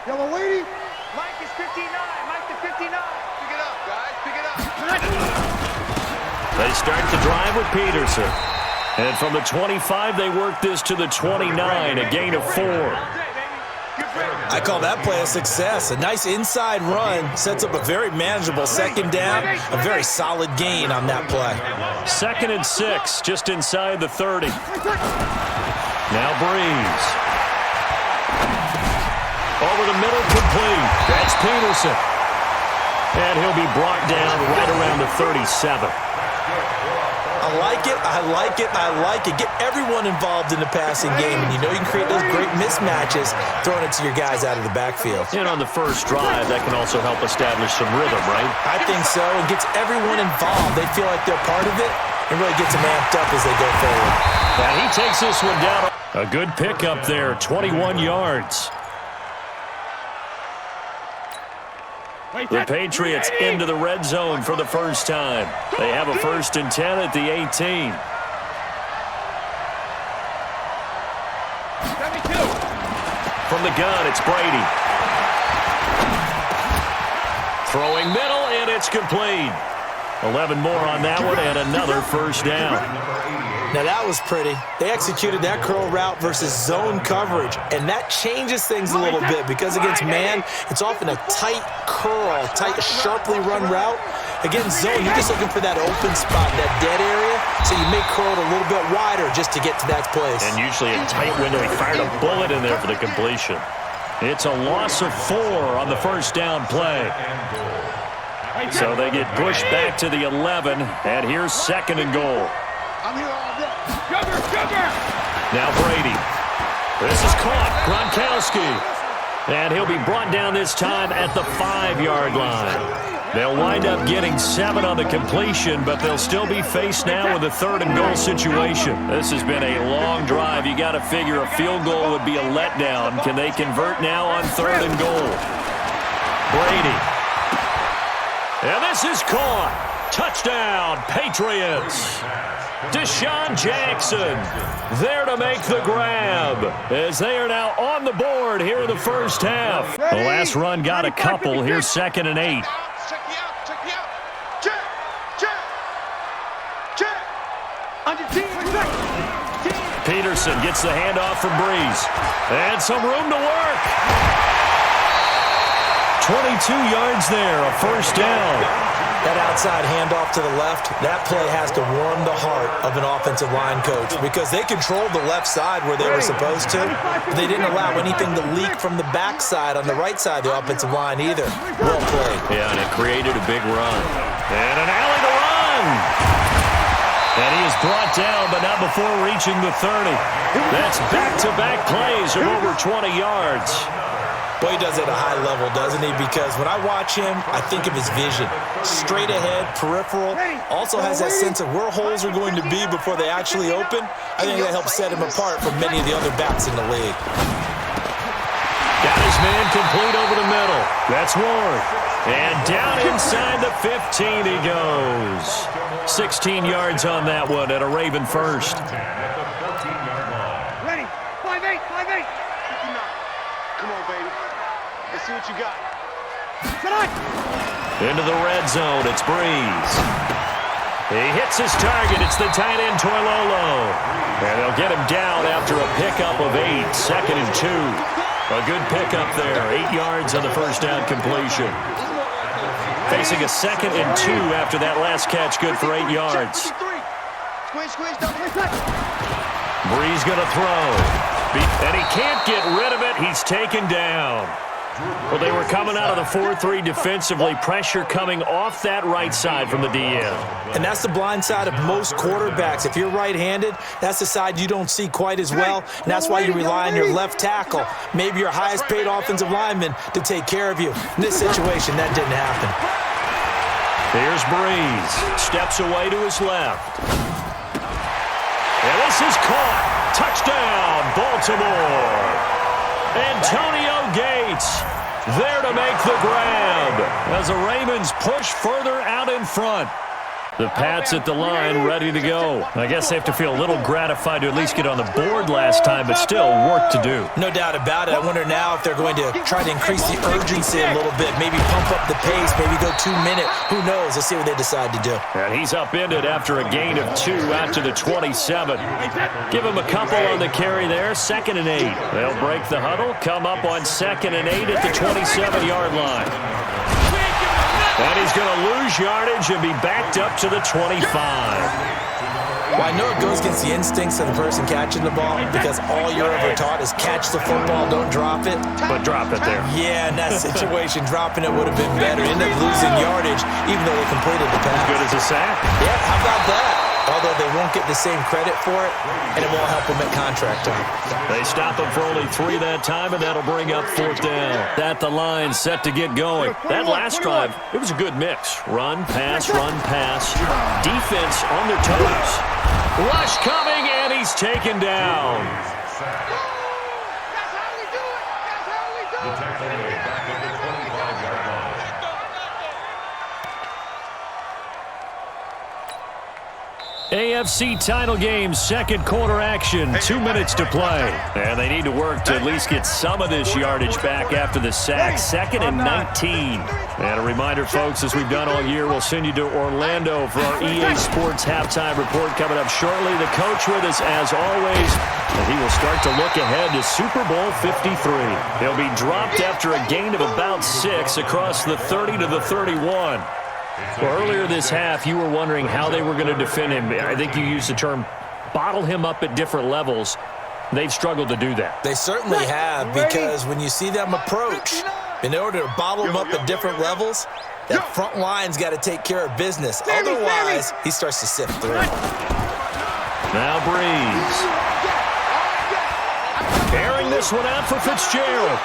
Yellow lady. Mike is 59. Mike to 59. Pick it up, guys. Pick it up. They start the drive with Peterson. And from the 25, they work this to the 29, a gain of 4. I call that play a success. A nice inside run sets up a very manageable second down, a very solid gain on that play. 2nd and 6, just inside the 30. Now Breeze. Over the middle, complete. That's Peterson. And he'll be brought down right around the 37. I like it, I like it, I like it. Get everyone involved in the passing game, and you know you can create those great mismatches throwing it to your guys out of the backfield. And on the first drive, that can also help establish some rhythm, right? I think so. It gets everyone involved. They feel like they're part of it, and really gets them amped up as they go forward. And he takes this one down. A good pickup there, 21 yards. The Patriots into the red zone for the first time. They have a 1st and 10 at the 18. From the gun, it's Brady. Throwing middle, and it's complete. 11 more on that one, and another first down. Now that was pretty. They executed that curl route versus zone coverage, and that changes things a little bit because against man, it's often a tight curl, tight, sharply run route. Against zone, you're just looking for that open spot, that dead area, so you may curl it a little bit wider just to get to that place. And usually a tight window. He fired a bullet in there for the completion. It's a loss of 4 on the first down play. So they get pushed back to the 11, and here's 2nd and goal. I'm here all day. Now Brady. This is caught. Gronkowski. And he'll be brought down this time at the 5-yard line. They'll wind up getting 7 on the completion, but they'll still be faced now with a 3rd and goal situation. This has been a long drive. You got to figure a field goal would be a letdown. Can they convert now on 3rd and goal? Brady. And this is caught. Touchdown, Patriots. Deshaun Jackson there to make the grab as they are now on the board here in the first half. The last run got a couple. Here's 2nd and 8. Check me out. Check me out. Check. Check. Check. Under team. Peterson gets the handoff from Breeze. And some room to work. 22 yards there, a first down. That outside handoff to the left, that play has to warm the heart of an offensive line coach because they controlled the left side where they were supposed to. But they didn't allow anything to leak from the backside on the right side of the offensive line either. Well played. Yeah, and it created a big run. And an alley to run. And he is brought down, but not before reaching the 30. That's back-to-back plays of over 20 yards. Well, he does it at a high level, doesn't he? Because when I watch him, I think of his vision. Straight ahead, peripheral. Also has that sense of where holes are going to be before they actually open. I think that helps set him apart from many of the other backs in the league. Got his man complete over the middle. That's Ward. And down inside the 15 he goes. 16 yards on that one at a Raven first. Ready. 5-8. 5-8. Come on, baby. Let's see what you got. Into the red zone, it's Breeze. He hits his target. It's the tight end, Toilolo. And they'll get him down after a pickup of 8, 2nd and 2. A good pickup there, 8 yards on the first down completion. Facing a 2nd and 2 after that last catch, good for 8 yards. Breeze going to throw. And he can't get rid of it. He's taken down. Well, they were coming out of the 4-3 defensively. Pressure coming off that right side from the DN. And that's the blind side of most quarterbacks. If you're right-handed, that's the side you don't see quite as well. And that's why you rely on your left tackle, maybe your highest-paid offensive lineman, to take care of you. In this situation, that didn't happen. Here's Breeze. Steps away to his left. And this is caught. Touchdown, Baltimore. Antonio Gates there to make the grab as the Ravens push further out in front. The Pats at the line, ready to go. I guess they have to feel a little gratified to at least get on the board last time, but still work to do. No doubt about it. I wonder now if they're going to try to increase the urgency a little bit, maybe pump up the pace, maybe go 2 minute. Who knows? Let's see what they decide to do. And he's upended after a gain of 2 out to the 27. Give him a couple on the carry there, 2nd and 8. They'll break the huddle, come up on 2nd and 8 at the 27-yard line. And he's going to lose yardage and be backed up to the 25. Well, I know it goes against the instincts of the person catching the ball because all you're ever taught is catch the football, don't drop it. But drop it there. Yeah, in that situation, dropping it would have been better. Ended up losing yardage even though they completed the pass. Good as a sack. Yeah, how about that? Although they won't get the same credit for it, and it won't help them at contract time. They stop him for only 3 that time, and that'll bring up 4th down. At the line, set to get going. That last drive, it was a good mix. Run, pass, defense on their toes. Rush coming, and he's taken down. That's how we do it. That's how we do it. The tackle made back at the 25-yard line. AFC title game, 2nd quarter action, 2 minutes to play. And they need to work to at least get some of this yardage back after the sack. 2nd and 19. And a reminder, folks, as we've done all year, we'll send you to Orlando for our EA Sports halftime report coming up shortly. The coach with us, as always, and he will start to look ahead to Super Bowl 53. He'll be dropped after a gain of about 6 across the 30 to the 31. Well, earlier this half, you were wondering how they were going to defend him. I think you used the term bottle him up at different levels. They've struggled to do that. They certainly have, because when you see them approach, in order to bottle them up at different levels, that front line's got to take care of business. Otherwise, he starts to sift through. Now Breeze. Airing this one out for Fitzgerald.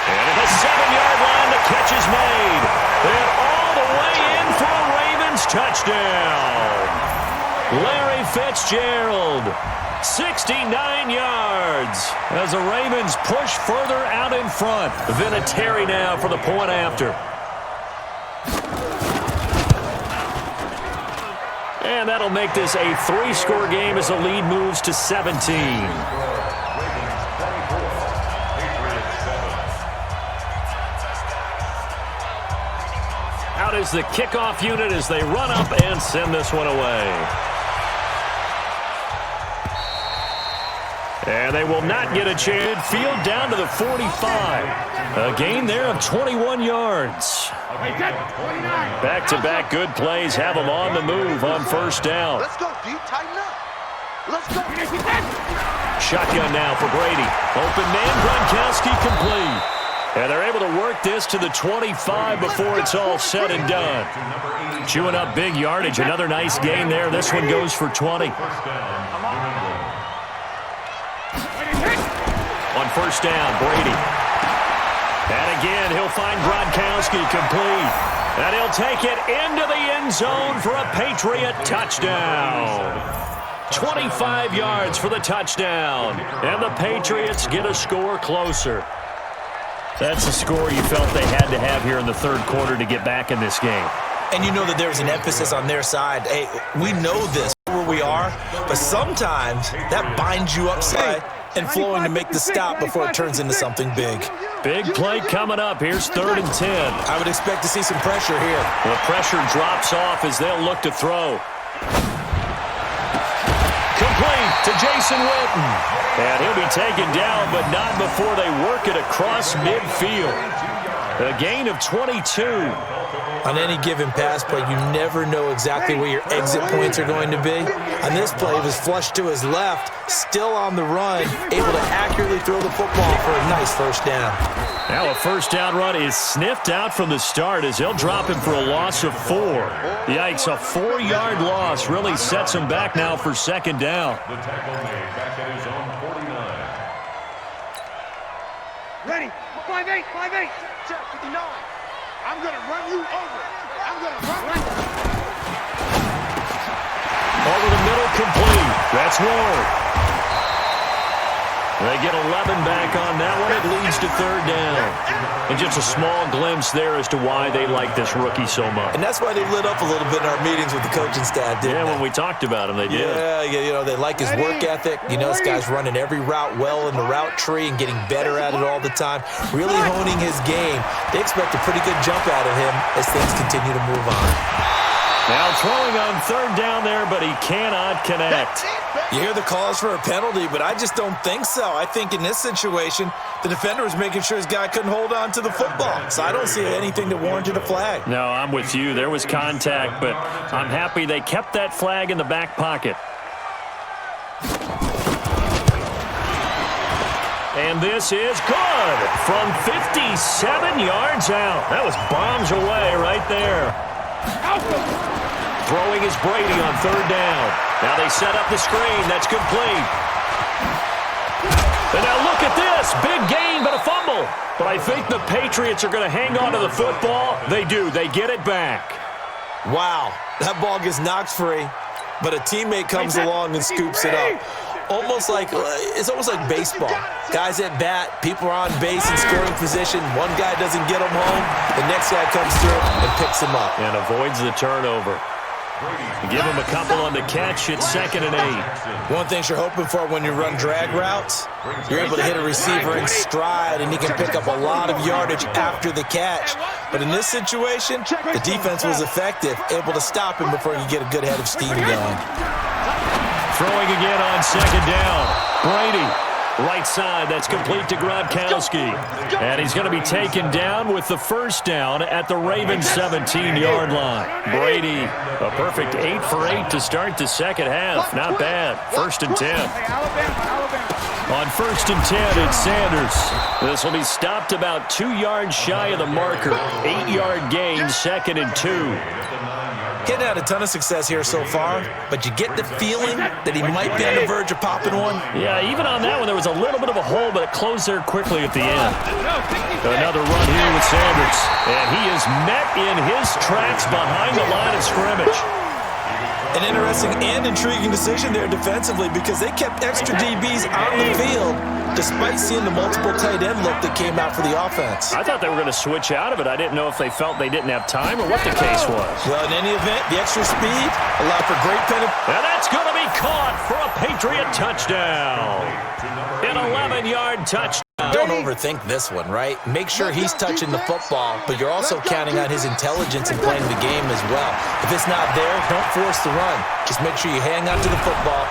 And at the 7-yard line, the catch is made. And all the way in for a Ravens touchdown. Larry Fitzgerald, 69 yards as the Ravens push further out in front. Vinatieri now for the point after. And that'll make this a 3-score game as the lead moves to 17. Out is the kickoff unit as they run up and send this one away. And they will not get a chance. Field down to the 45. A gain there of 21 yards. Back-to-back good plays have them on the move on 1st down. Let's go, D. Tighten up. Let's go. Shotgun now for Brady. Open man, Gronkowski complete. And they're able to work this to the 25 before it's all said and done. Chewing up big yardage. Another nice gain there. This one goes for 20. On 1st down, Brady. And again, he'll find Gronkowski complete. And he'll take it into the end zone for a Patriot touchdown. 25 yards for the touchdown. And the Patriots get a score closer. That's a score you felt they had to have here in the 3rd quarter to get back in this game. And you know that there's an emphasis on their side. Hey, we know this where we are, but sometimes that binds you upside and flowing to make the stop before it turns into something big. Big play coming up. Here's 3rd and 10. I would expect to see some pressure here. The pressure drops off as they'll look to throw. Complete to Jason Witten. And he'll be taken down, but not before they work it across midfield. A gain of 22. On any given pass play, you never know exactly where your exit points are going to be. On this play, it was flushed to his left, still on the run, able to accurately throw the football for a nice 1st down. Now a 1st down run is sniffed out from the start as they'll drop him for a loss of 4. Yikes, a 4-yard loss really sets him back now for 2nd down. The tackle made back at his own 49. Ready. 5-8, 5-8. Check 59. I'm going to run you over. I'm going to run you. Over the middle, complete. That's Ward. They get 11 back on that one. It leads to third down. And just a small glimpse there as to why they like this rookie so much. And that's why they lit up a little bit in our meetings with the coaching staff, didn't they? When we talked about him, they did. Yeah, you know, they like his work ethic. You know, this guy's running every route well in the route tree and getting better at it all the time, really honing his game. They expect a pretty good jump out of him as things continue to move on. Now throwing on third down there, but he cannot connect. You hear the calls for a penalty, but I just don't think so. I think in this situation, the defender was making sure his guy couldn't hold on to the football. So I don't see anything that warranted a flag. No, I'm with you. There was contact, but I'm happy they kept that flag in the back pocket. And this is good from 57 yards out. That was bombs away right there. Throwing is Brady on third down. Now they set up the screen. That's complete. And now look at this. Big gain, but a fumble. But I think the Patriots are going to hang on to the football. They do. They get it back. Wow. That ball gets knocked free, but a teammate comes along and scoops it up. It's almost like baseball. Guys at bat, people are on base in scoring position. One guy doesn't get him home. The next guy comes through and picks him up. And avoids the turnover. Give him a couple on the catch. It's 2nd and 8. One thing you're hoping for when you run drag routes, you're able to hit a receiver in stride, and he can pick up a lot of yardage after the catch. But in this situation, the defense was effective, able to stop him before you get a good head of steam going. Throwing again on 2nd down. Brady, right side. That's complete to Gronkowski. And he's going to be taken down with the first down at the Ravens' 17-yard line. Brady, a perfect 8 for 8 to start the second half. Not bad. 1st and 10. On 1st and 10, it's Sanders. This will be stopped about 2 yards shy of the marker. 8-yard gain, 2nd and 2. Getting had a ton of success here so far, but you get the feeling that he might be on the verge of popping one. Yeah, even on that one, there was a little bit of a hole, but it closed there quickly at the end. Another run here with Sanders, and he is met in his tracks behind the line of scrimmage. An interesting and intriguing decision there defensively because they kept extra DBs on the field despite seeing the multiple tight end look that came out for the offense. I thought they were going to switch out of it. I didn't know if they felt they didn't have time or what the case was. Well, in any event, the extra speed allowed for great penetration. And that's going to be caught for a Patriot touchdown. An 11-yard touchdown. Don't overthink this one, right? Make sure he's touching the football, but you're also counting on his intelligence in playing the game as well. If it's not there, don't force the run. Just make sure you hang on to the football.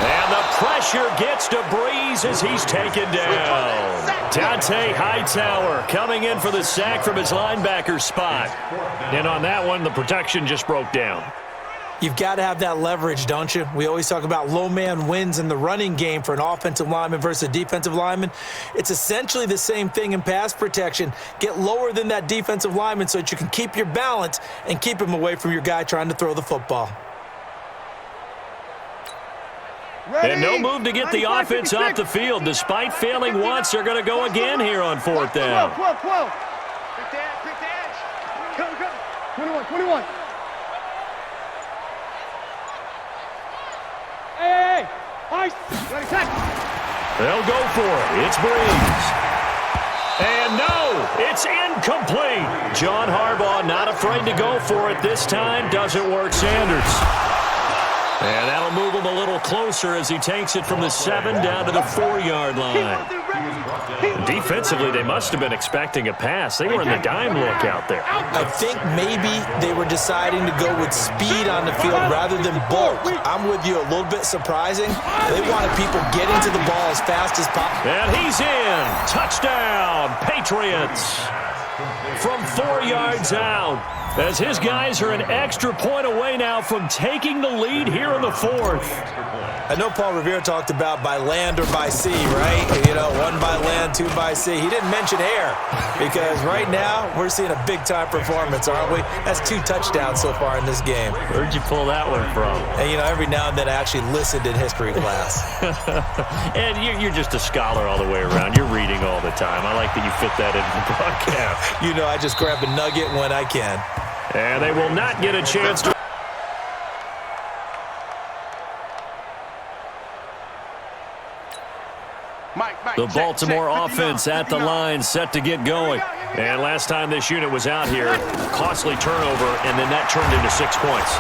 And the pressure gets to Breeze as he's taken down. Dante Hightower coming in for the sack from his linebacker spot. And on that one, the protection just broke down. You've got to have that leverage, don't you? We always talk about low man wins in the running game for an offensive lineman versus a defensive lineman. It's essentially the same thing in pass protection. Get lower than that defensive lineman so that you can keep your balance and keep him away from your guy trying to throw the football. And no move to get the offense off the field. Despite failing once, they're going to go again here on 4th down. 12. Quick the edge. Come. 21. Hey! Ice! Ready, set! They'll go for it. It's Breeze. And no, it's incomplete. John Harbaugh not afraid to go for it this time. Doesn't work Sanders. And that'll move him a little closer as he takes it from the 7 down to the 4-yard line. Defensively, they must have been expecting a pass. They were in the dime look out there. I think maybe they were deciding to go with speed on the field rather than bulk. I'm with you, a little bit surprising. They wanted people getting to the ball as fast as possible. And he's in. Touchdown, Patriots. From 4 yards out, as his guys are an extra point away now from taking the lead here in the 4th. I know Paul Revere talked about by land or by sea, right? You know, 1 by land, 2 by sea. He didn't mention air because right now we're seeing a big-time performance, aren't we? That's 2 touchdowns so far in this game. Where'd you pull that one from? And, you know, every now and then I actually listened in history class. And you're just a scholar all the way around. You're reading all the time. I like that you fit that into the broadcast. You know, I just grab a nugget when I can. And they will not get a chance to... Mike. The Baltimore offense at the line, set to get going. And last time this unit was out here, costly turnover, and then that turned into 6 points.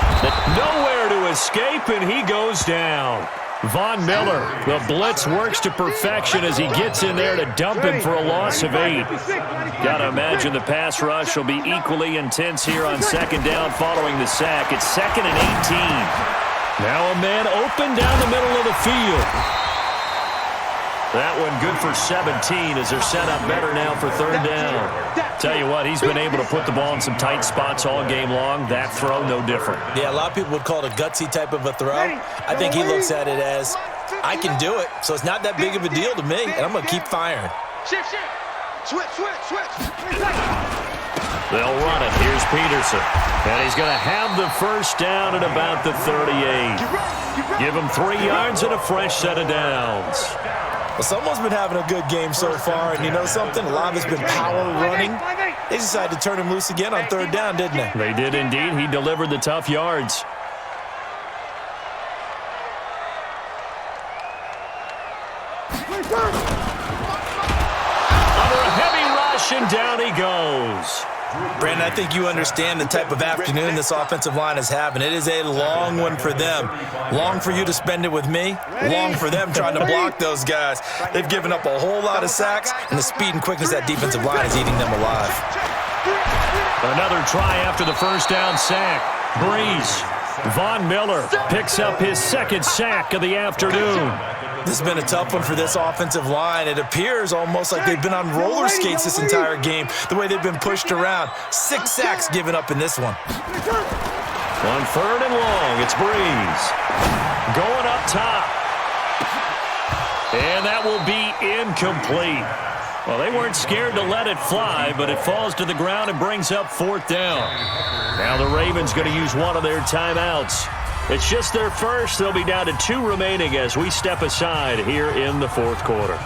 Nowhere to escape, and he goes down. Von Miller, the blitz works to perfection as he gets in there to dump him for a loss of 8. Got to imagine the pass rush will be equally intense here on second down following the sack. It's 2nd and 18. Now a man open down the middle of the field. That one good for 17 as they're set up better now for 3rd down. Tell you what, he's been able to put the ball in some tight spots all game long. That throw, no different. Yeah, a lot of people would call it a gutsy type of a throw. I think he looks at it as, I can do it, so it's not that big of a deal to me, and I'm going to keep firing. Shift. Switch. They'll run it. Here's Peterson. And he's going to have the first down at about the 38. Give him 3 yards and a fresh set of downs. Well, someone's been having a good game so far, and you know something? A lot of it's been power running. They decided to turn him loose again on 3rd down, didn't they? They did indeed. He delivered the tough yards. Under a heavy rush, and down he goes. Brandon, I think you understand the type of afternoon this offensive line is having. It is a long one for them. Long for you to spend it with me. Long for them trying to block those guys. They've given up a whole lot of sacks, and the speed and quickness of that defensive line is eating them alive. Another try after the first down sack. Breeze. Von Miller picks up his 2nd sack of the afternoon. This has been a tough one for this offensive line. It appears almost like they've been on roller skates this entire game, the way they've been pushed around. 6 sacks given up in this one. On 3rd and long, it's Breeze. Going up top. And that will be incomplete. Well, they weren't scared to let it fly, but it falls to the ground and brings up 4th down. Now the Ravens going to use one of their timeouts. It's just their first. They'll be down to 2 remaining as we step aside here in the 4th quarter.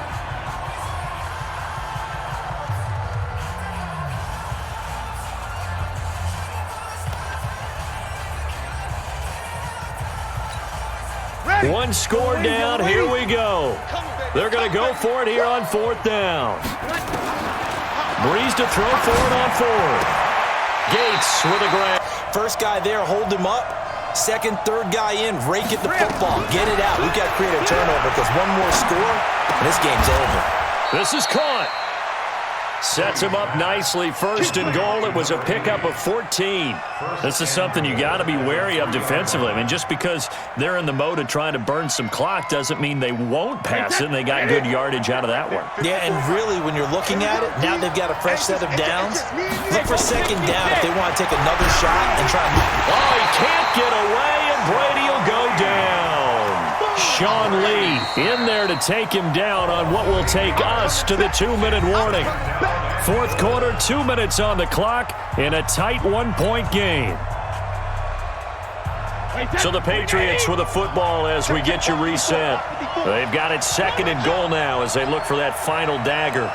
One score down. Here we go. They're going to go for it here on 4th down. Breeze to throw for it on 4th. Gates with a grab. First guy there, hold him up. 2nd, 3rd guy in, rake at the football. Get it out. We've got to create a turnover because one more score, and this game's over. This is caught. Sets him up nicely. 1st and goal. It was a pickup of 14. This is something you got to be wary of defensively. I mean, just because they're in the mode of trying to burn some clock doesn't mean they won't pass it, and they got good yardage out of that one. Yeah, and really, when you're looking at it, now they've got a fresh set of downs. Look for 2nd down if they want to take another shot and try and... Oh, he can't get away, and Brady will go down. Sean Lee in there to take him down on what will take us to the 2-minute warning. 4th quarter, 2 minutes on the clock in a tight 1-point game. So the Patriots with the football as we get you reset. They've got it 2nd and goal now as they look for that final dagger.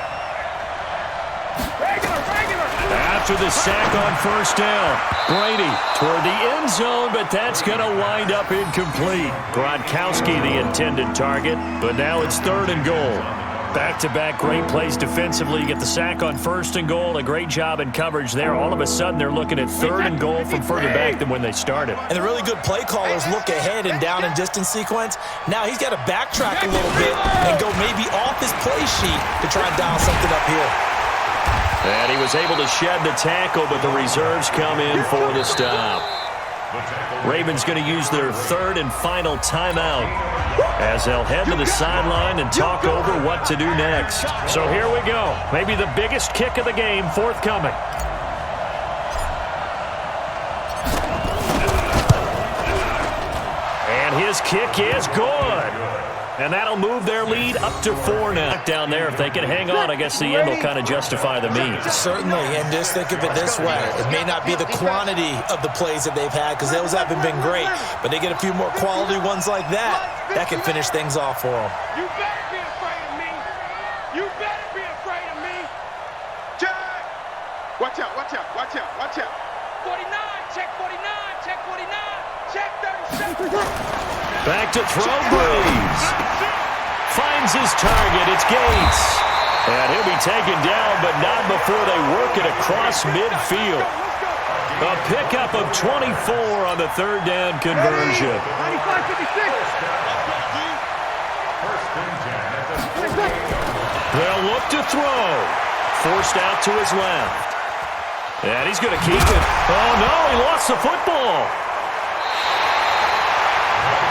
After the sack on 1st down, Brady toward the end zone, but that's going to wind up incomplete. Gronkowski the intended target, but now it's 3rd and goal. Back-to-back great plays defensively. You get the sack on 1st and goal. A great job in coverage there. All of a sudden, they're looking at 3rd and goal from further back than when they started. And the really good play callers look ahead and down and distance sequence. Now he's got to backtrack a little bit and go maybe off his play sheet to try and dial something up here. And he was able to shed the tackle, but the reserves come in for the stop. Ravens going to use their 3rd and final timeout as they'll head to the sideline and talk over what to do next. So here we go. Maybe the biggest kick of the game forthcoming. And his kick is good. And that'll move their lead up to 4 now. Down there, if they can hang on, I guess the end will kind of justify the means. Certainly, and just think of it this way. It may not be the quantity of the plays that they've had because those haven't been great, but they get a few more quality ones like that. That can finish things off for them. You better be afraid of me. You better be afraid of me. Jack! Watch out, watch out, watch out, watch out. 49, check 49, check 49, check 37. Back to throw, Breeze. finds his target. It's Gates. And he'll be taken down, but not before they work it across midfield. A pickup of 24 on the third down conversion. 1st and 10 at the 48. They'll look to throw. Forced out to his left. And he's going to keep it. Oh, no, he lost the football.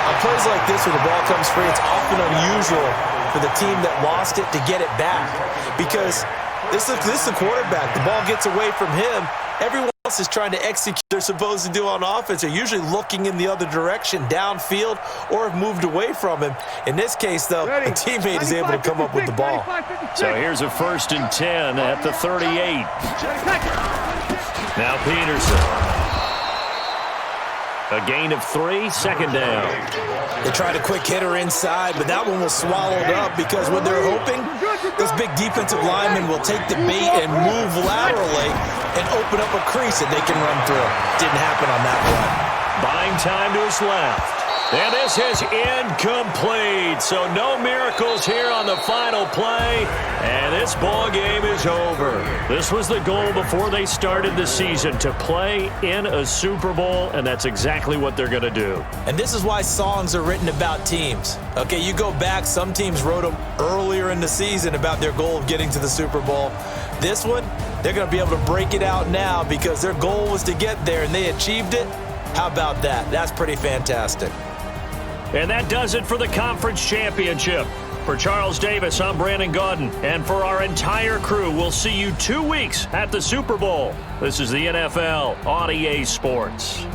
On plays like this, when the ball comes free, it's often unusual for the team that lost it to get it back. Because this is the quarterback. The ball gets away from him. Everyone else is trying to execute what they're supposed to do on offense. They're usually looking in the other direction, downfield, or have moved away from him. In this case, though, a teammate is able to come up with the ball. So here's a 1st and 10 at the 38. Now Peterson. A gain of 3, 2nd down. They tried a quick hitter inside, but that one was swallowed up because what they're hoping, this big defensive lineman will take the bait and move laterally and open up a crease that they can run through. Didn't happen on that one. Buying time to his left. And this is incomplete. So no miracles here on the final play. And this ball game is over. This was the goal before they started the season, to play in a Super Bowl, and that's exactly what they're going to do. And this is why songs are written about teams. Okay, you go back, some teams wrote them earlier in the season about their goal of getting to the Super Bowl. This one, they're going to be able to break it out now because their goal was to get there, and they achieved it. How about that? That's pretty fantastic. And that does it for the conference championship. For Charles Davis, I'm Brandon Gaudin. And for our entire crew, we'll see you 2 weeks at the Super Bowl. This is the NFL on EA Sports.